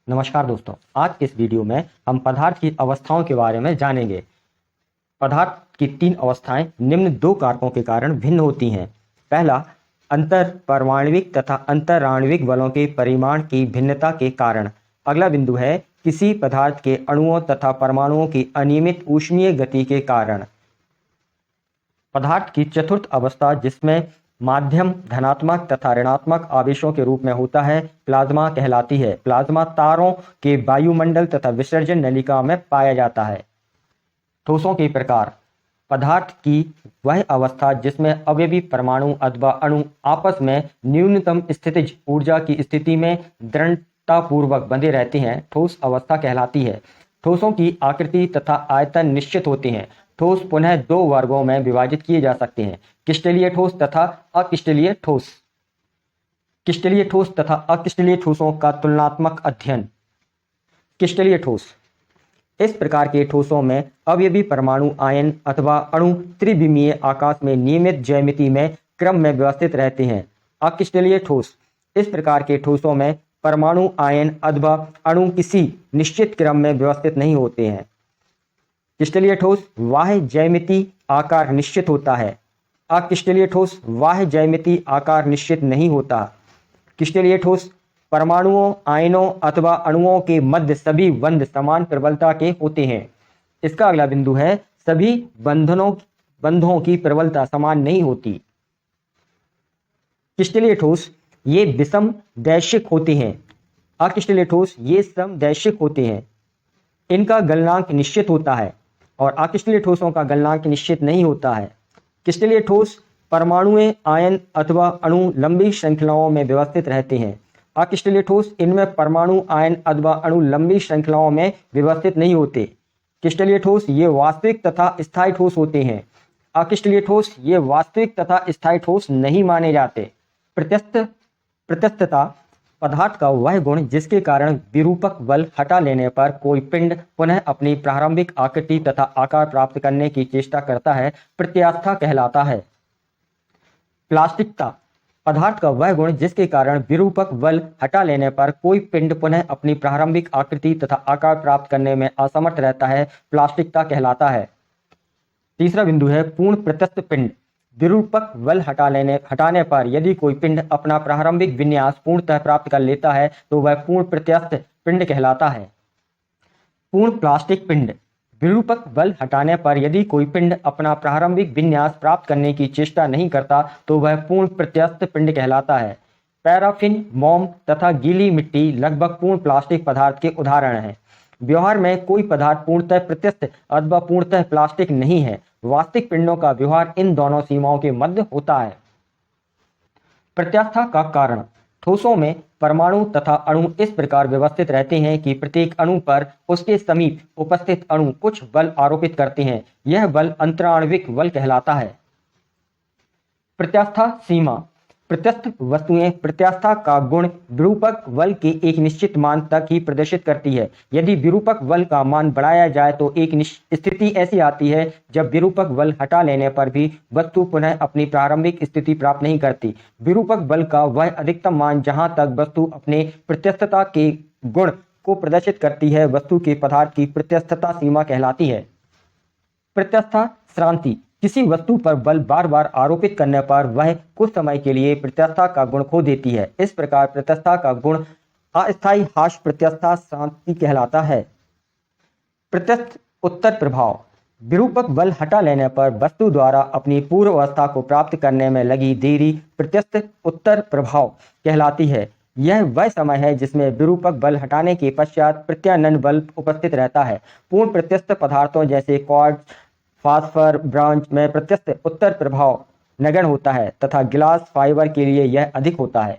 नमस्कार दोस्तों, आज इस वीडियो में हम पदार्थ की अवस्थाओं के बारे में जानेंगे। पदार्थ की 3 अवस्थाएं निम्न 2 कारकों के कारण भिन्न होती हैं। पहला, अंतर परमाणविक तथा अंतराण्विक बलों के परिमाण की भिन्नता के कारण। अगला बिंदु है किसी पदार्थ के अणुओं तथा परमाणुओं की अनियमित ऊष्मीय गति के कारण। पदार्थ की चतुर्थ अवस्था, जिसमें माध्यम धनात्मक तथा ऋणात्मक आवेशों के रूप में होता है, प्लाज्मा कहलाती है। प्लाज्मा तारों के वायुमंडल तथा विसर्जन नलिका में पाया जाता है। ठोसों के प्रकार। पदार्थ की वह अवस्था जिसमें अवयवी परमाणु अथवा अणु आपस में न्यूनतम स्थितिज ऊर्जा की स्थिति में दृढ़तापूर्वक बंधे रहते हैं, ठोस अवस्था कहलाती है। ठोसों की आकृति तथा आयतन निश्चित होते हैं। ठोस पुनः 2 वर्गों में विभाजित किए जा सकते हैं, क्रिस्टलीय ठोस तथा अक्रिस्टलीय ठोस। क्रिस्टलीय ठोस तथा अक्रिस्टलीय ठोसों का तुलनात्मक अध्ययन। क्रिस्टलीय ठोस। इस प्रकार के ठोसों में अवयवी परमाणु आयन अथवा अणु त्रिविमीय आकाश में नियमित ज्यामिति में क्रम में व्यवस्थित रहते हैं। अक्रिस्टलीय ठोस। इस प्रकार के ठोसों में परमाणु आयन अथवा अणु किसी निश्चित क्रम में व्यवस्थित नहीं होते हैं। क्रिस्टलीय ठोस बाह्य ज्यामिति आकार निश्चित होता है। अक्रिस्टलीय ठोस बाह्य ज्यामिति आकार निश्चित नहीं होता। क्रिस्टलीय ठोस परमाणुओं, आयनों अथवा अणुओं के मध्य सभी बंध समान प्रबलता के होते हैं। इसका अगला बिंदु है सभी बंधों की प्रबलता समान नहीं होती। क्रिस्टलीय ठोस ये विषम दैशिक होते हैं। अक्रिस्टलीय ठोस ये समदैशिक होते हैं। इनका गलनांक निश्चित होता है और अक्रिस्टलीय ठोसों का गलनांक निश्चित नहीं होता है। क्रिस्टलीय ठोस परमाणुएं, आयन अथवा अणु लंबी श्रृंखलाओं में व्यवस्थित रहते हैं। अक्रिस्टलीय ठोस इनमें परमाणु, आयन अथवा अणु लंबी श्रृंखलाओं में व्यवस्थित नहीं होते। क्रिस्टलीय ठोस ये वास्तविक तथा स्थायी ठोस होते हैं। अक्रिस्टलीय ठोस ये वास्तविक तथा स्थायी ठोस नहीं माने जाते। प्रत्यस्तता पदार्थ का वह गुण जिसके कारण विरूपक बल हटा लेने पर कोई पिंड पुनः अपनी प्रारंभिक आकृति तथा आकार प्राप्त करने की चेष्टा करता है, प्रत्यास्था कहलाता है। प्लास्टिकता पदार्थ का वह गुण जिसके कारण विरूपक बल हटा लेने पर कोई पिंड पुनः अपनी प्रारंभिक आकृति तथा आकार प्राप्त करने में असमर्थ रहता है, प्लास्टिकता कहलाता है। तीसरा बिंदु है पूर्ण प्रत्यस्थ पिंड। विरूपक बल हटाने पर यदि कोई पिंड अपना प्रारंभिक विन्यास पूर्णतः प्राप्त कर लेता है तो वह पूर्ण प्रत्यस्थ पिंड कहलाता है। पूर्ण प्लास्टिक पिंड। विरूपक बल हटाने पर यदि कोई पिंड अपना प्रारंभिक विन्यास प्राप्त करने की चेष्टा नहीं करता तो वह पूर्ण प्रत्यस्थ पिंड कहलाता है। पैराफिन, मोम तथा गीली मिट्टी लगभग पूर्ण प्लास्टिक पदार्थ के उदाहरण हैं। व्यवहार में कोई पदार्थ पूर्णतः प्रत्यस्थ अथवा पूर्णतः प्लास्टिक नहीं है। वास्तविक पिंडों का व्यवहार इन दोनों सीमाओं के मध्य होता है। प्रत्यास्था का कारण। ठोसों में परमाणु तथा अणु इस प्रकार व्यवस्थित रहते हैं कि प्रत्येक अणु पर उसके समीप उपस्थित अणु कुछ बल आरोपित करते हैं। यह बल अंतराण्विक बल कहलाता है। प्रत्यास्था सीमा। प्रत्यस्थ वस्तुएं प्रत्यास्था का गुण विरूपक बल के एक निश्चित मान तक ही प्रदर्शित करती है। यदि विरूपक बल का मान बढ़ाया जाए तो एक स्थिति ऐसी आती है जब विरूपक बल हटा लेने पर भी वस्तु पुनः अपनी प्रारंभिक स्थिति प्राप्त नहीं करती। विरूपक बल का वह अधिकतम मान जहां तक वस्तु अपने प्रत्यस्थता के गुण को प्रदर्शित करती है, वस्तु के पदार्थ की प्रत्यस्थता सीमा कहलाती है। प्रत्यस्था श्रांति। किसी वस्तु पर बल बार बार आरोपित करने पर वह कुछ समय के लिए प्रत्यस्था का गुण खो देती है। इस प्रकार प्रत्यस्था का गुण अस्थायी हाश प्रत्यस्था श्रांति कहलाता है। प्रत्यस्थ उत्तर प्रभाव। विरूपक बल हटा लेने पर वस्तु द्वारा अपनी पूर्व अवस्था को प्राप्त करने में लगी देरी प्रत्यस्थ उत्तर प्रभाव कहलाती है। यह वह समय है जिसमें विरूपक बल हटाने के पश्चात प्रत्यानयन बल उपस्थित रहता है। पूर्ण प्रत्यस्थ पदार्थों जैसे क्वार्ट्ज, फास्फर, ब्रॉन्ज में प्रत्यस्थ उत्तर प्रभाव नगण्य होता है तथा गिलास फाइबर के लिए यह अधिक होता है।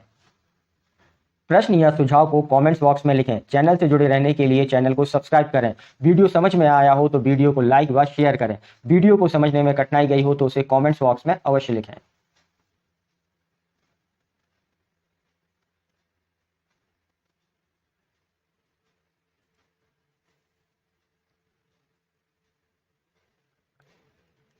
प्रश्न या सुझाव को कमेंट्स बॉक्स में लिखें। चैनल से जुड़े रहने के लिए चैनल को सब्सक्राइब करें। वीडियो समझ में आया हो तो वीडियो को लाइक व शेयर करें। वीडियो को समझने में कठिनाई गई हो तो उसे कमेंट्स बॉक्स में अवश्य लिखें।